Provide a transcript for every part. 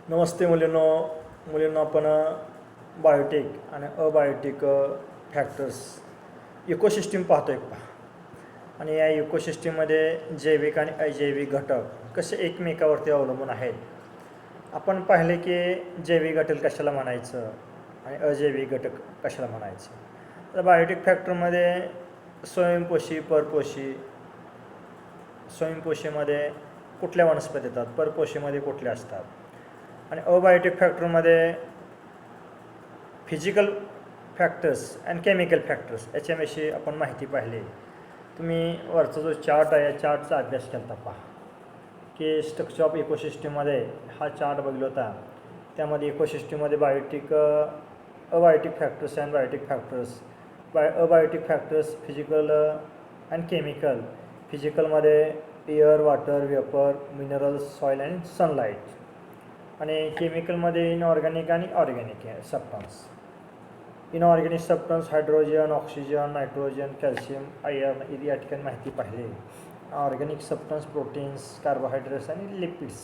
नमस्ते मुलींनो आपण बायोटिक आणि abiotic factors ecosystem पाहतो एक पहा आणि या इकोसिस्टीममध्ये जैविक आणि अजैविक घटक कसे एकमेकावरती अवलंबून आहेत. आपण पाहिले की जैविक घटक कशाला म्हणायचं आणि अजैविक घटक कशाला म्हणायचं. तर बायोटिक फॅक्टरमध्ये स्वयंपोषीमध्ये कुठल्या वनस्पती येतात, परपोषीमध्ये कुठल्या असतात. आणि अबायोटिक फॅक्टरमध्ये physical factors and chemical factors याच्याविषयी आपण माहिती पाहिली. तुम्ही वरचा जो चार्ट आहे या चार्टचा अभ्यास केला पहा की स्ट्रक्चर ऑफ इकोसिस्टीममध्ये हा चार्ट बघला होता. त्यामध्ये इकोसिस्टीममध्ये abiotic factors and biotic factors. Abiotic factors physical and chemical. फिजिकलमध्ये air, water, vapour, minerals, soil and sunlight. आणि केमिकलमध्ये इनऑर्गॅनिक आणि organic substance. Inorganic substance hydrogen, oxygen, nitrogen, calcium, iron या ठिकाणी माहिती पाहिली. ऑर्गॅनिक सबस्टन्स प्रोटीन्स, कार्बोहायड्रेट्स आणि lipids.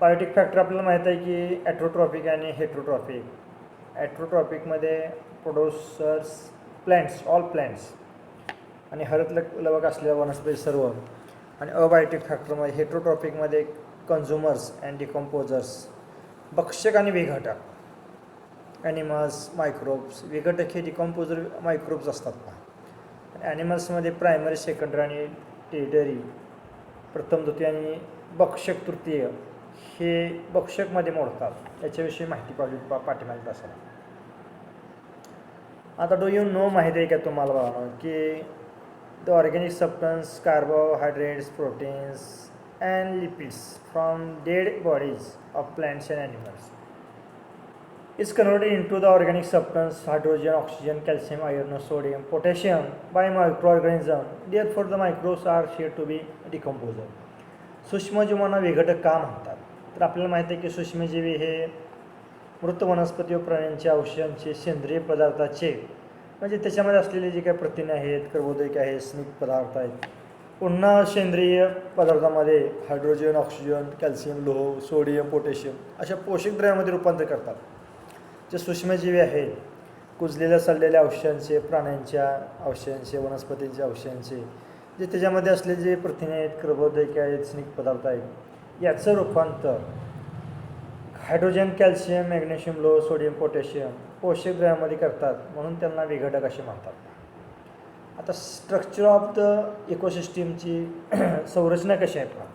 Biotic factor आपल्याला माहीत आहे की ॲट्रोट्रॉपिक आणि हेट्रोट्रॉपिक. ॲट्रोट्रॉपिकमध्ये प्रोड्युसर्स प्लॅन्ट्स, ऑल प्लॅन्ट्स आणि हरितलवक असलेल्या वनस्पती सर्व. आणि अबायोटिक फॅक्टरमध्ये हेट्रोट्रॉपिकमध्ये कन्झ्युमर्स अँड डिकम्पोजर्स, भक्षक आणि विघटक. Animals, microbes. विघटक हे डिकम्पोजर मायक्रोब्स असतात ना. ॲनिमल्समध्ये प्रायमरी, सेकंडरी आणि टेरिटरी, प्रथम, द्वितीय आणि भक्षक तृतीय हे भक्षकमध्ये मोडतात. याच्याविषयी माहिती पाठीमागे असाल. आता डू यू नो माहिती आहे का तुम्हाला बघा की the organic substance, carbohydrates, proteins and lipids from dead bodies of plants and animals is converted into the organic substance hydrogen, oxygen, calcium, iron, sodium, potassium by microorganism. Therefore the microbes are said to be decomposer. सूक्ष्मजीवांना विघटक का म्हणतात? तर आपल्याला माहिती आहे की सूक्ष्मजीवी हे मृत वनस्पती व प्राण्यांच्या अवशयांचे सेंद्रिय पदार्थाचे म्हणजे त्याच्यामध्ये असलेले जे काही प्रथिने आहेत, कर्बोदके आहेत, स्निग्ध पदार्थ आहेत, पुन्हा सेंद्रिय पदार्थामध्ये हायड्रोजन, ऑक्सिजन, कॅल्शियम, लोह, सोडियम, पोटॅशियम अशा पोषक द्रव्यामध्ये रूपांतर करतात. जे सूक्ष्मजीवी आहेत, कुजलेल्या सडलेल्या अवशयांचे, प्राण्यांच्या अवशयांचे, वनस्पतींच्या अवशयांचे, जे त्याच्यामध्ये असलेले जे प्रथिने आहेत, कर्बोदके आहेत, स्निग्ध पदार्थ आहेत, याचं रूपांतर हायड्रोजन, कॅल्शियम, मॅग्नेशियम, लोह, सोडियम, पोटॅशियम पोषक द्रव्यामध्ये करतात. म्हणून त्यांना विघटक असे म्हणतात. आता स्ट्रक्चर ऑफ द इकोसिस्टीमची संरचना कशी आहे पहा.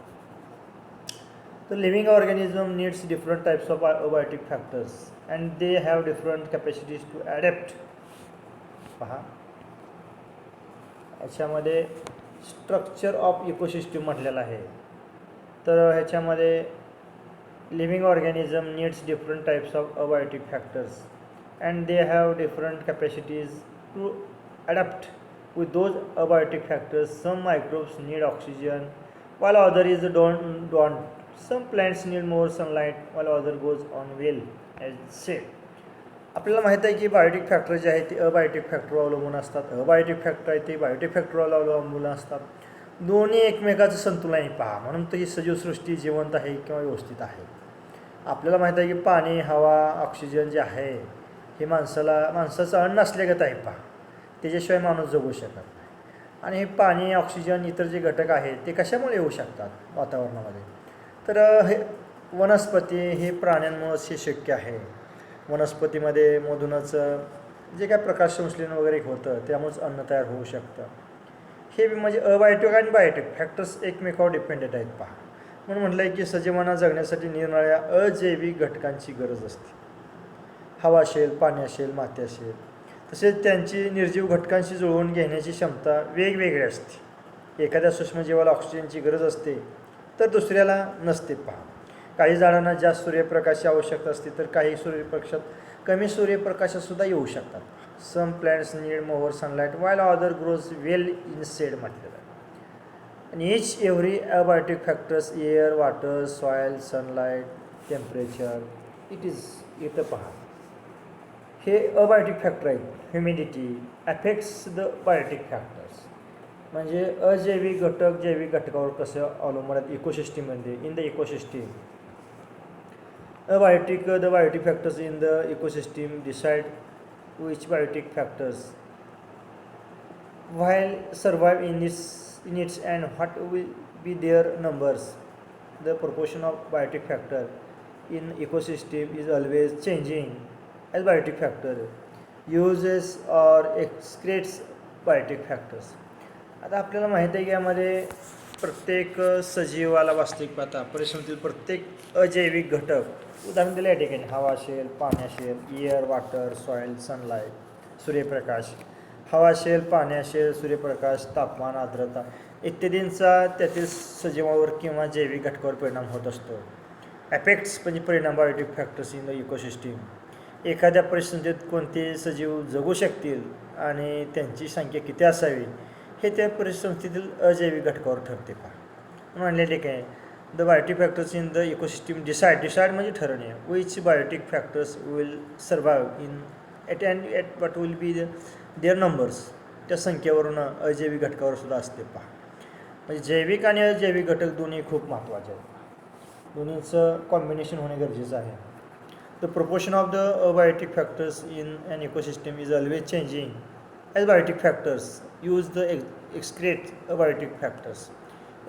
तर living organism needs different types of abiotic factors and they have different capacities to adapt. पहा ह्याच्यामध्ये स्ट्रक्चर ऑफ इकोसिस्टीम म्हटलेलं आहे. तर ह्याच्यामध्ये living organism needs different types of abiotic factors and they have different capacities to adapt with those abiotic factors. Some microbes need oxygen while others don't. Some plants need more sunlight while other goes on well as said. आपल्याला माहीत आहे की Biotique factor जे आहे ते abiotic फॅक्टरवर अवलंबून असतात. अबायोटिक फॅक्टर आहे ते बायोटिक फॅक्टरवर अवलंबून असतात. दोन्ही एकमेकाचं संतुलन पहा. म्हणून तर ही सजीवसृष्टी जिवंत आहे किंवा व्यवस्थित आहे. आपल्याला माहीत आहे की पाणी, हवा, ऑक्सिजन जे आहे हे माणसाचं अन्न असल्यागत आहे पहा. त्याच्याशिवाय माणूस जगू शकत नाही. आणि हे पाणी, ऑक्सिजन, इतर जे घटक आहेत ते कशामुळे येऊ शकतात वातावरणामध्ये. तर हे वनस्पती हे प्राण्यांमुळेच हे शक्य आहे. वनस्पतीमध्ये मधूनच जे काय प्रकाश संश्लेषण वगैरे होतं त्यामुळेच अन्न तयार होऊ शकतं. हे म्हणजे अबायोटिक आणि बायोटिक फॅक्टर्स एकमेकावर डिपेंडेंट आहेत पहा. म्हणून म्हटलं आहे की सजीवांना जगण्यासाठी निरनिराळ्या अजैविक घटकांची गरज असते. हवा असेल, पाणी असेल, माती असेल. तसेच त्यांची निर्जीव घटकांशी जुळवून घेण्याची क्षमता वेगवेगळी असते. एखाद्या सूक्ष्मजीवाला ऑक्सिजनची गरज असते तर दुसऱ्याला नसते पहा. काही झाडांना जास्त सूर्यप्रकाशाची आवश्यकता असते तर काही सूर्यप्रकाशात कमी सूर्यप्रकाशातसुद्धा येऊ शकतात. Some plants need more sunlight while other grows well in shade म्हटलेलं आहे. आणि each every abiotic factors air, water, soil, sunlight, temperature it is इथं पहा. हे अबायोटिक फॅक्टर आहेत. Humidity affects the biotic factors. म्हणजे अजैविक घटक जैविक घटकावर कसं अवलंबून आहेत इकोसिस्टीममध्ये. In the ecosystem The biotic factors in the ecosystem decide which biotic factors while survive in its and what will be their numbers. The proportion of biotic factor in ecosystem is always changing as biotic factor uses or excretes biotic factors. आता आपल्याला माहीत आहे की यामध्ये प्रत्येक सजीवाला वास्तविक पाहता परिसरातील प्रत्येक अजैविक घटक उदाहरण दिलं या ठिकाणी हवा असेल पाणी असेल एअर वॉटर सॉईल सनलाईट सूर्यप्रकाश हवा असेल पाणी असेल सूर्यप्रकाश तापमान आर्द्रता इत्यादींचा त्यातील सजीवावर किंवा जैविक घटकावर परिणाम होत असतो. ॲफेक्ट्स म्हणजे परिणाम biotic factors in the ecosystem. एखाद्या परिस्थितीत कोणते सजीव जगू शकतील आणि त्यांची संख्या किती असावी हे त्या परिसंस्थेतील अजैविक घटकावर ठरते पहा. म्हणले ठीक आहे the biotic factors in the ecosystem decide म्हणजे ठरवणे which biotic factors will survive in at what will be their numbers. त्या संख्येवरून अजैविक घटकावर सुद्धा असते पहा. म्हणजे जैविक आणि अजैविक घटक दोन्ही खूप महत्त्वाचे आहेत. दोन्हीचं कॉम्बिनेशन होणे गरजेचं आहे. The proportion of the abiotic factors in an ecosystem is always changing as biotic factors use the excrete abiotic factors.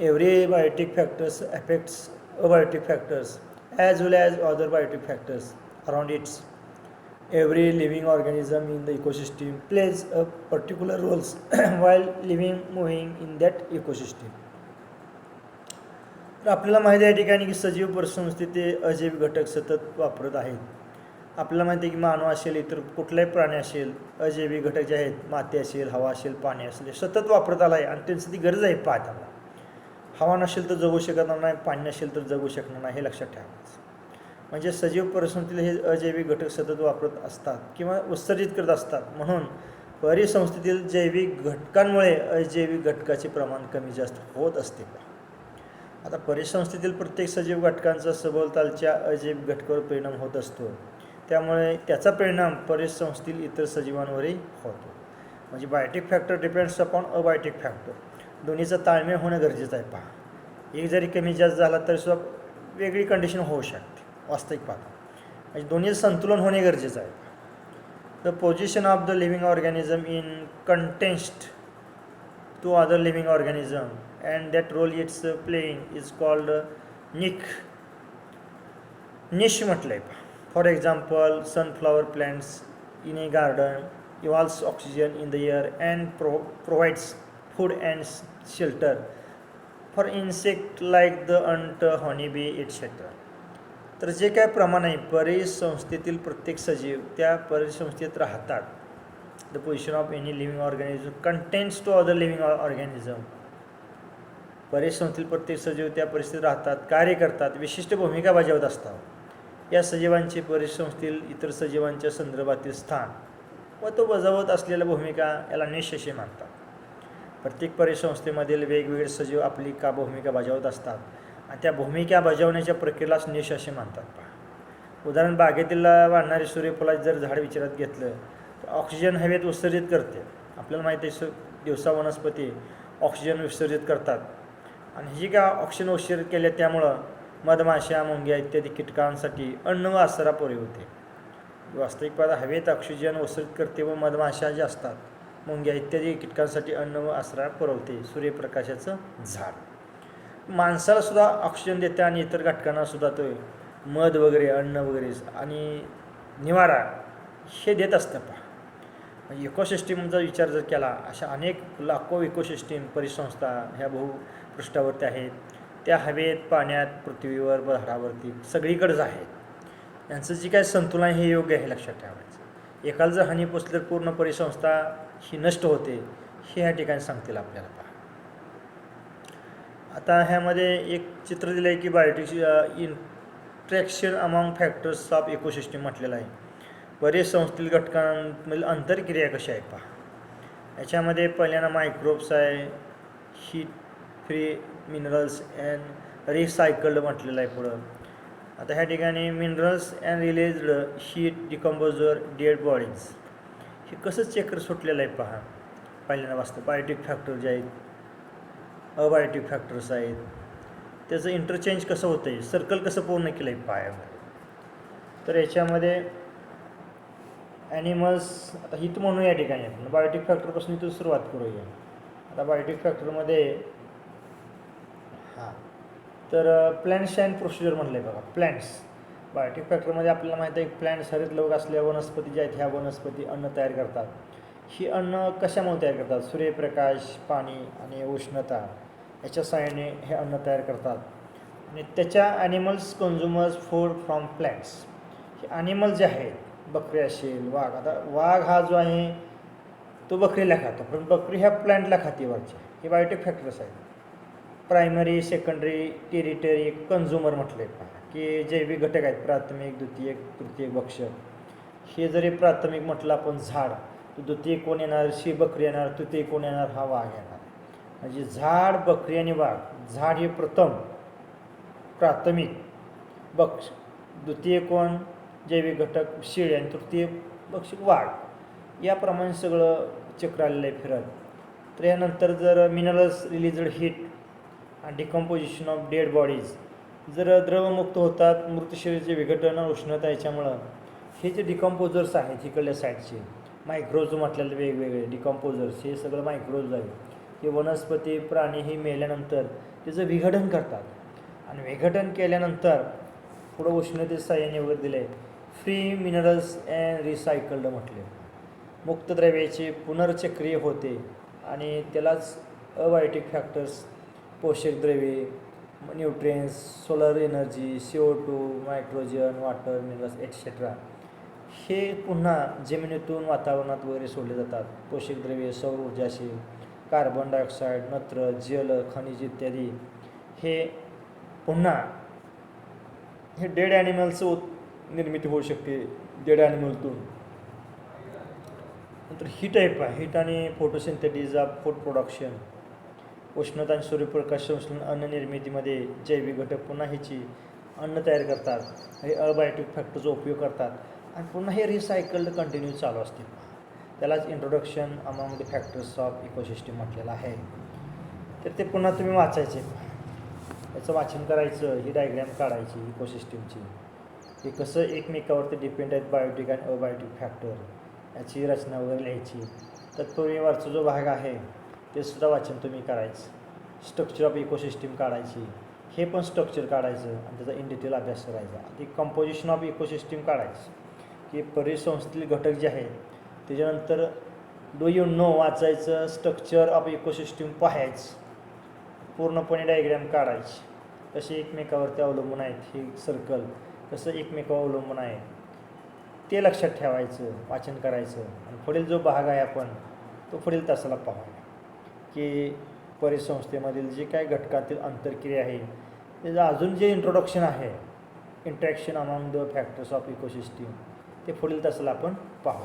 Every biotic factors affects abiotic factors as well as other biotic factors around it. Every living organism in the ecosystem plays a particular roles while moving in that ecosystem. तर आपल्याला माहिती आहे या ठिकाणी की सजीव परिसंस्थेत ते अजैविक घटक सतत वापरत आहेत. आपल्याला माहिती आहे की मानव असेल इतर कुठलाही प्राणी असेल अजैविक घटक जे आहेत माती असेल हवा असेल पाणी असेल सतत वापरत आला आहे आणि त्यांची ती गरज आहे पाहताना. हवा नसेल तर जगू शकणार नाही पाणी नसेल तर जगू शकणार नाही हे लक्षात ठेवायचं. म्हणजे सजीव परिसंस्थेतील हे अजैविक घटक सतत वापरत असतात किंवा उत्सर्जित करत असतात. म्हणून परिसंस्थेतील जैविक घटकांमुळे अजैविक घटकाचे प्रमाण कमी जास्त होत असते. आता परिसंस्थेतील प्रत्येक सजीव घटकांचा सभोवतालच्या अजैविक घटकावर परिणाम होत असतो. त्यामुळे त्याचा परिणाम परिसंस्थेतील इतर सजीवांवरही होतो. म्हणजे biotic factor depends upon abiotic factor. दोन्हीचा ताळमेळ होणं गरजेचं आहे पहा. एक जरी कमी जास्त झाला तरी सुद्धा वेगळी कंडिशन होऊ शकते वास्तविक पाहता. म्हणजे दोन्ही संतुलन होणे गरजेचं आहे. The position of the living organism in contest to other living organism and that role it's playing is called niche म्हटलंय. For example sunflower plants in a garden evolves oxygen in the air and provides food and shelter for insect like the ant, honeybee etc. तर जे काय प्रमाण आहे परिसंस्थेतील प्रत्येक सजीव त्या परिसंस्थेत राहतात. The position of any living organism contains to other living organism. परिसंस्थेतील प्रत्येक सजीव त्या परिस्थितीत राहतात कार्य करतात विशिष्ट भूमिका बजावत असतात. या सजीवांचे परिसंस्थेतील इतर सजीवांच्या संदर्भातील स्थान व तो बजावत असलेल्या भूमिका याला निश असे म्हणतात. प्रत्येक परिसंस्थेमधील वेगवेगळे सजीव आपली भूमिका बजावत असतात आणि त्या भूमिका बजावण्याच्या प्रक्रियेलाच निश असे म्हणतात. पहा उदाहरण बागेतील वाढणारे सूर्यफुलाचे जर झाड विचारात घेतलं तर ऑक्सिजन हवेत उत्सर्जित करते. आपल्याला माहिती आहे दिवसा वनस्पती ऑक्सिजन विसर्जित करतात आणि ही काय ऑक्सिजन उत्सर्जित केले त्यामुळं मधमाशा मुंग्या इत्यादी कीटकांसाठी अन्न व आसरा पुरे होते. वास्तविक पाहता हवेत ऑक्सिजन उत्सर्जित करते व मधमाशा ज्या असतात मुंग्या इत्यादी कीटकांसाठी अन्न व आसरा पुरवते सूर्यप्रकाशाचं झाड. माणसाला सुद्धा ऑक्सिजन देते आणि इतर घटकांना सुद्धा तो मध वगैरे अन्न वगैरे आणि निवारा हे देत असतं. पहा म्हणजे इकोसिस्टीमचा विचार जर केला अशा अनेक लाखो इकोसिस्टीम परिसंस्था ह्या भूपृष्ठावरती आहेत. त्या हवेत पाण्यात पृथ्वीवर झाडावरती सगळीकडेच आहेत. यांचं जे काय संतुलन हे योग्य आहे लक्षात ठेवायचं. एकाला जर हानी पोचली तर पूर्ण परिसंस्था ही नष्ट होते हे ह्या ठिकाणी सांगतील आपल्याला. पहा आता ह्यामध्ये एक चित्र दिलं आहे की biotic interaction among factors of ecosystem म्हटलेलं आहे. परिसंस्थेतील घटकांमधील आंतरक्रिया कशा आहे पहा. याच्यामध्ये पहिल्यांदा मायक्रोब्स आहे heat free minerals and recycled म्हटलेलं आहे. पुढं आता ह्या ठिकाणी minerals and released heat decomposer dead bodies हे कसं चक्र सुटलेलं आहे पहा. पहिल्यांदा वाचतं बायोटिक फॅक्टर जे आहेत अबायोटिक फॅक्टर्स आहेत त्याचं इंटरचेंज कसं होतं आहे सर्कल कसं पूर्ण केलं आहे पायामध्ये. तर याच्यामध्ये ॲनिमल्स, आता हित म्हणून या ठिकाणी आपण बायोटिक फॅक्टरपासून इथून सुरुवात करूया. आता बायोटिक फॅक्टरमध्ये हां, तर प्लॅन्ट्स अँड प्रोसिजर म्हटलं आहे बघा. प्लॅन्ट्स बायोटिक फॅक्टरमध्ये आपल्याला माहिती आहे की प्लॅन्ट्स हरितलवक असलेल्या वनस्पती ज्या आहेत ह्या वनस्पती अन्न तयार करतात. ही अन्न कशामुळे तयार करतात? सूर्यप्रकाश, पाणी आणि उष्णता याच्या सहाय्याने हे अन्न तयार करतात. आणि त्याच्या animals consumers food from plants. हे ॲनिमल जे आहेत, बकरी असेल, वाघ, आता वाघ हा जो आहे तो बकरीला खातो, पण बकरी ह्या प्लॅन्टला खाते वरच्या. हे बायोटिक फॅक्टर्स आहेत. प्रायमरी, सेकंडरी, टेरिटरी, कन्झ्युमर म्हटले की जैविक घटक आहेत, प्राथमिक, द्वितीयक, तृतीयक भक्ष्य. हे जरी प्राथमिक म्हटलं आपण झाड, तर द्वितीय कोण येणार? शी बकरी येणार, तृतीय कोण येणार? हा वाघ येणार. म्हणजे झाड, बकरी आणि वाघ. झाड हे प्रथम प्राथमिक भक्ष, द्वितीय कोण? जैविक घटक शेळी, आणि तृतीय भक्षक वाघ. याप्रमाणे सगळं चक्र आलेलं आहे फिरत. तर यानंतर जर मिनरल्स रिलीजड हीट आणि डिकम्पोजिशन ऑफ डेड बॉडीज, जर द्रवमुक्त होतात, मृत शरीराचे विघटन आणि उष्णता याच्यामुळं हे जे डिकम्पोजर्स आहेत इकडल्या साईडचे मायक्रोज म्हटलेले वेगवेगळे डिकम्पोजर्स, हे सगळं मायक्रोज आहे. हे वनस्पती प्राणी हे मेल्यानंतर त्याचं विघटन करतात, आणि विघटन केल्यानंतर पुढं उष्णतेच्या साह्याने वगैरे दिले फ्री मिनरल्स अँड रिसायकल्ड म्हटले. मुक्त द्रव्याचे पुनर्चक्रिय होते, आणि त्यालाच अबायोटिक फॅक्टर्स, पोषक द्रव्ये, nutrients, solar energy, CO2, nitrogen, water, minerals etcetera, हे पुन्हा जमिनीतून वातावरणात वगैरे सोडले जातात. पोषक द्रव्ये, सौर ऊर्जा असेल, कार्बन डायऑक्साईड, नत्र, जल, खनिज इत्यादी, हे पुन्हा हे डेड ॲनिमल्सचं निर्मिती होऊ शकते डेड ॲनिमलतून. नंतर हीट टाईप आहे. हीट आणि फोटोसिंथेटिस ऑफ फूड प्रोडक्शन. उष्णता आणि सूर्यप्रकाश संश्लेषण अन्न निर्मितीमध्ये जैविक घटक पुन्हा ह्याची अन्न तयार करतात. हे अबायोटिक फॅक्टरचा उपयोग करतात, आणि पुन्हा हे रिसायकल्ड कंटिन्यू चालू असते. त्यालाच introduction among the factors of ecosystem म्हटलेलं आहे. तर ते पुन्हा तुम्ही वाचायचे, याचं वाचन करायचं, ही डायग्रॅम काढायची इकोसिस्टीमची, हे कसं एकमेकावरती डिपेंड आहेत बायोटिक आणि अबायोटिक फॅक्टर, याची रचना वगैरे लिहायची. तत्पूर्वी वरचा जो भाग आहे ते सुद्धा वाचन तुम्ही करायचं. स्ट्रक्चर ऑफ इकोसिस्टीम काढायची, हे पण स्ट्रक्चर काढायचं आणि त्याचा इन डिटेल अभ्यास करायचा. ती कंपोजिशन ऑफ इकोसिस्टीम काढायचं, की परिसंस्थेतील घटक जे आहेत. त्याच्यानंतर डू यू नो वाचायचं, स्ट्रक्चर ऑफ इकोसिस्टीम पाहायचं, पूर्णपणे डायग्रॅम काढायची, कसे एकमेकावरती अवलंबून आहेत, हे सर्कल कसं एकमेकावर अवलंबून आहे ते लक्षात ठेवायचं, वाचन करायचं. आणि पुढील जो भाग आहे आपण तो पुढील तासाला पाहूया, की परिसंस्थेमधील जे काही घटकातील आंतरक्रिया आहे त्याचं अजून जे इंट्रोडक्शन आहे, interaction among the factors of ecosystem, ते पुढील तासाला आपण पाहू.